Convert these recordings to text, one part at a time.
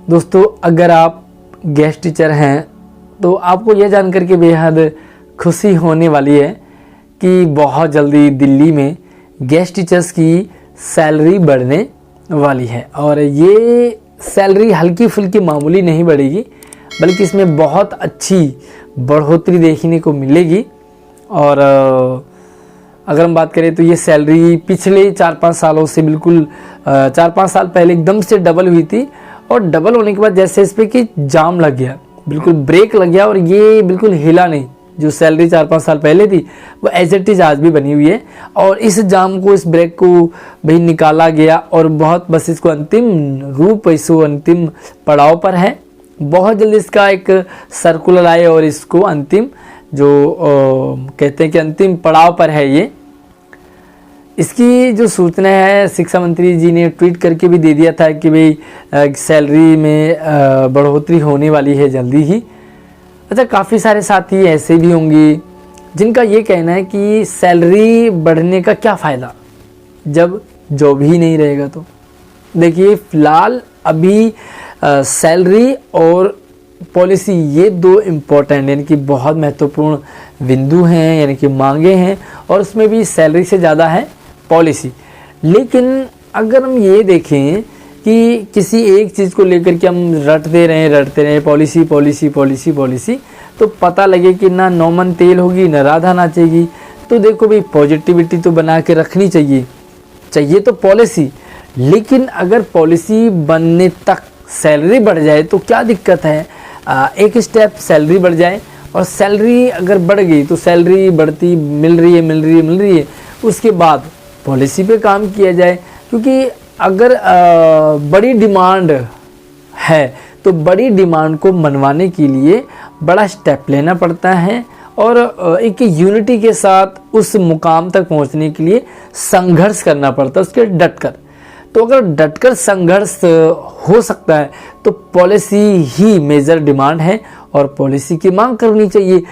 दोस्तों, अगर आप गेस्ट टीचर हैं तो आपको यह जानकर के बेहद खुशी होने वाली है कि बहुत जल्दी दिल्ली में गेस्ट टीचर्स की सैलरी बढ़ने वाली है। और ये सैलरी हल्की फुल्की मामूली नहीं बढ़ेगी, बल्कि इसमें बहुत अच्छी बढ़ोतरी देखने को मिलेगी। और अगर हम बात करें तो ये सैलरी पिछले 4-5 सालों से बिल्कुल 4-5 साल पहले एकदम से डबल हुई थी, और डबल होने के बाद जैसे इस पर कि जाम लग गया, बिल्कुल ब्रेक लग गया और ये बिल्कुल हिला नहीं। जो सैलरी 4-5 साल पहले थी वो एज इट इज आज भी बनी हुई है, और इस जाम को, इस ब्रेक को भी निकाला गया और बहुत बस इसको अंतिम रूप, इसको अंतिम पड़ाव पर है। बहुत जल्दी इसका एक सर्कुलर आए और इसको अंतिम जो कहते हैं कि अंतिम पड़ाव पर है ये। इसकी जो सूचना है शिक्षा मंत्री जी ने ट्वीट करके भी दे दिया था कि भाई सैलरी में बढ़ोतरी होने वाली है जल्दी ही। अच्छा, काफ़ी सारे साथी ऐसे भी होंगे जिनका ये कहना है कि सैलरी बढ़ने का क्या फ़ायदा जब जॉब ही नहीं रहेगा। तो देखिए, फ़िलहाल अभी सैलरी और पॉलिसी ये दो इम्पोर्टेंट यानी कि बहुत महत्वपूर्ण बिंदु हैं, यानी कि मांगे हैं, और उसमें भी सैलरी से ज़्यादा है पॉलिसी। लेकिन अगर हम ये देखें कि किसी एक चीज़ को लेकर के हम रटते रहें पॉलिसी पॉलिसी पॉलिसी पॉलिसी, तो पता लगे कि ना नौमन तेल होगी ना राधा नाचेगी। तो देखो भाई, पॉजिटिविटी तो बना के रखनी चाहिए तो पॉलिसी। लेकिन अगर पॉलिसी बनने तक सैलरी बढ़ जाए तो क्या दिक्कत है। एक स्टेप सैलरी बढ़ जाए, और सैलरी अगर बढ़ गई तो सैलरी बढ़ती मिल रही है, उसके बाद पॉलिसी पे काम किया जाए। क्योंकि अगर बड़ी डिमांड है तो बड़ी डिमांड को मनवाने के लिए बड़ा स्टेप लेना पड़ता है, और एक यूनिटी के साथ उस मुकाम तक पहुंचने के लिए संघर्ष करना पड़ता है, उसके डटकर। तो अगर डटकर संघर्ष हो सकता है तो पॉलिसी ही मेजर डिमांड है और पॉलिसी की मांग करनी चाहिए।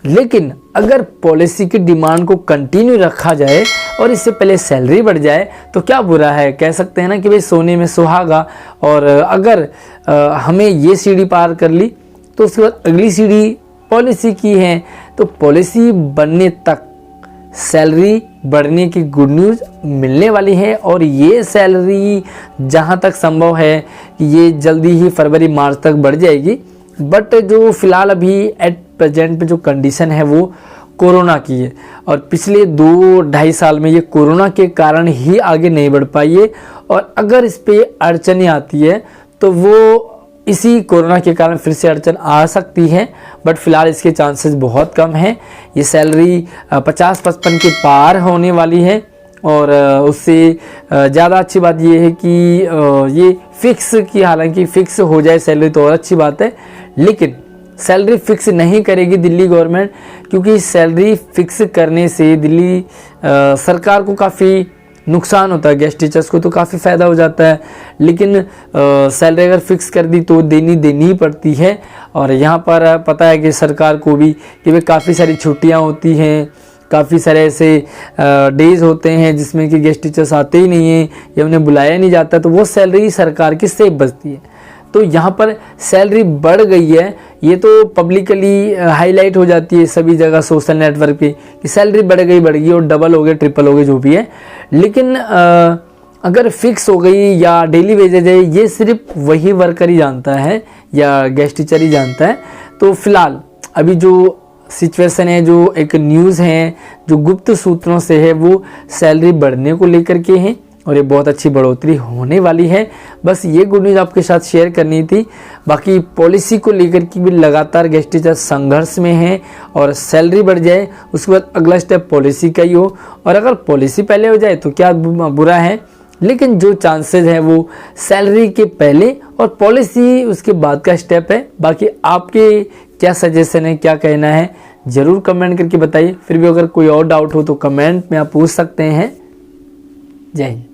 लेकिन अगर पॉलिसी की डिमांड को कंटिन्यू रखा जाए और इससे पहले सैलरी बढ़ जाए तो क्या बुरा है। कह सकते हैं ना कि भाई सोने में सुहागा। और अगर हमें ये सीढ़ी पार कर ली तो उसके बाद अगली सीढ़ी पॉलिसी की है। तो पॉलिसी बनने तक सैलरी बढ़ने की गुड न्यूज़ मिलने वाली है, और ये सैलरी जहां तक संभव है कि ये जल्दी ही फरवरी मार्च तक बढ़ जाएगी। बट जो फिलहाल अभी एट प्रेजेंट पे जो कंडीशन है वो कोरोना की है, और पिछले 2-2.5 साल में ये कोरोना के कारण ही आगे नहीं बढ़ पाई है। और अगर इस पे अड़चनें आती है तो वो इसी कोरोना के कारण फिर से अड़चन आ सकती है, बट फिलहाल इसके चांसेस बहुत कम हैं। ये सैलरी 50-55 के पार होने वाली है, और उससे ज़्यादा अच्छी बात ये है कि ये फिक्स की, हालांकि फिक्स हो जाए सैलरी तो और अच्छी बात है। लेकिन सैलरी फिक्स नहीं करेगी दिल्ली गवर्नमेंट, क्योंकि सैलरी फिक्स करने से दिल्ली सरकार को काफ़ी नुकसान होता है, गेस्ट टीचर्स को तो काफ़ी फ़ायदा हो जाता है। लेकिन सैलरी अगर फिक्स कर दी तो देनी पड़ती है। और यहाँ पर पता है कि सरकार को भी कि भाई काफ़ी सारी छुट्टियाँ होती हैं, काफ़ी सारे ऐसे डेज होते हैं जिसमें कि गेस्ट टीचर्स आते ही नहीं हैं या उन्हें बुलाया नहीं जाता, तो वो सैलरी सरकार की सेफ बचती है। तो यहाँ पर सैलरी बढ़ गई है, ये तो पब्लिकली हाईलाइट हो जाती है सभी जगह सोशल नेटवर्क पे कि सैलरी बढ़ गई और डबल हो गए, ट्रिपल हो गए, जो भी है। लेकिन अगर फिक्स हो गई या डेली वेजेज है, ये सिर्फ वही वर्कर ही जानता है या गेस्ट टीचर ही जानता है। तो फिलहाल अभी जो सिचुएशन है, जो एक न्यूज़ है जो गुप्त सूत्रों से है, वो सैलरी बढ़ने को लेकर के हैं, और ये बहुत अच्छी बढ़ोतरी होने वाली है। बस ये गुड न्यूज़ आपके साथ शेयर करनी थी। बाकी पॉलिसी को लेकर के भी लगातार गेस्ट टीचर संघर्ष में हैं, और सैलरी बढ़ जाए उसके बाद अगला स्टेप पॉलिसी का ही हो, और अगर पॉलिसी पहले हो जाए तो क्या बुरा है। लेकिन जो चांसेस हैं वो सैलरी के पहले और पॉलिसी उसके बाद का स्टेप है। बाकी आपके क्या सजेशन है, क्या कहना है, ज़रूर कमेंट करके बताइए। फिर भी अगर कोई और डाउट हो तो कमेंट में आप पूछ सकते हैं। जय हिंद।